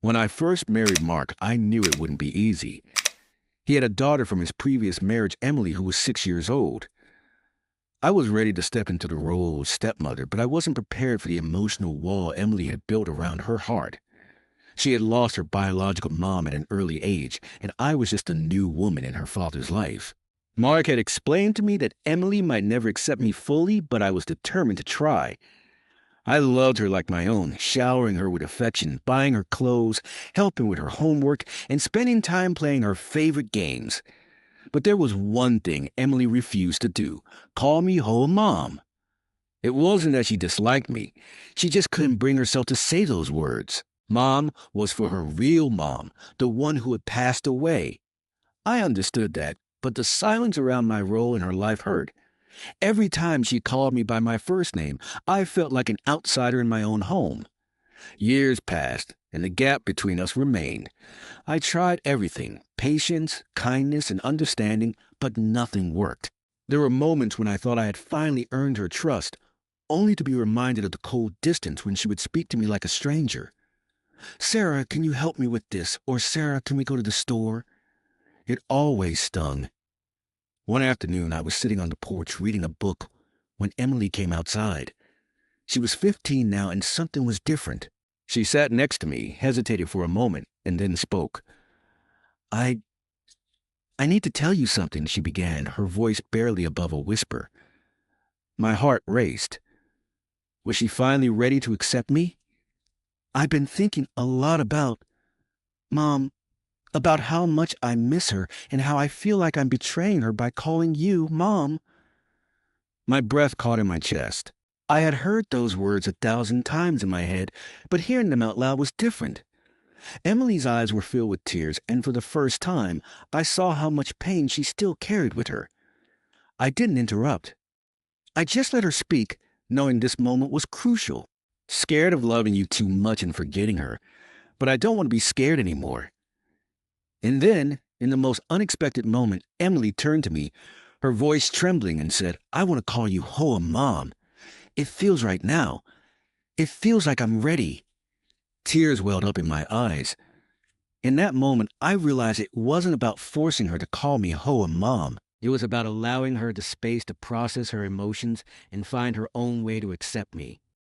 When I first married Mark, I knew it wouldn't be easy. He had a daughter from his previous marriage, Emily, who was 6 years old. I was ready to step into the role of stepmother, but I wasn't prepared for the emotional wall Emily had built around her heart. She had lost her biological mom at an early age, and I was just a new woman in her father's life. Mark had explained to me that Emily might never accept me fully, but I was determined to try. I loved her like my own, showering her with affection, buying her clothes, helping with her homework, and spending time playing her favorite games. But there was one thing Emily refused to do: call me Hoa Mom. It wasn't that she disliked me. She just couldn't bring herself to say those words. Mom was for her real mom, the one who had passed away. I understood that, but the silence around my role in her life hurt. Every time she called me by my first name, I felt like an outsider in my own home. Years passed, and the gap between us remained. I tried everything: patience, kindness, and understanding, but nothing worked. There were moments when I thought I had finally earned her trust, only to be reminded of the cold distance when she would speak to me like a stranger. "Sarah, can you help me with this?" Or, "Sarah, can we go to the store?" It always stung. One afternoon, I was sitting on the porch reading a book when Emily came outside. She was 15 now, and something was different. She sat next to me, hesitated for a moment, and then spoke. I I need to tell you something," she began, her voice barely above a whisper. My heart raced. Was she finally ready to accept me? "I've been thinking a lot about, Mom, about how much I miss her and how I feel like I'm betraying her by calling you Mom." My breath caught in my chest. I had heard those words 1,000 times in my head, but hearing them out loud was different. Emily's eyes were filled with tears, and for the first time, I saw how much pain she still carried with her. I didn't interrupt. I just let her speak, knowing this moment was crucial. "Scared of loving you too much and forgetting her, but I don't want to be scared anymore." And then, in the most unexpected moment, Emily turned to me, her voice trembling, and said, "I want to call you Hoa Mom. It feels right now. It feels like I'm ready." Tears welled up in my eyes. In that moment, I realized it wasn't about forcing her to call me Hoa Mom. It was about allowing her the space to process her emotions and find her own way to accept me.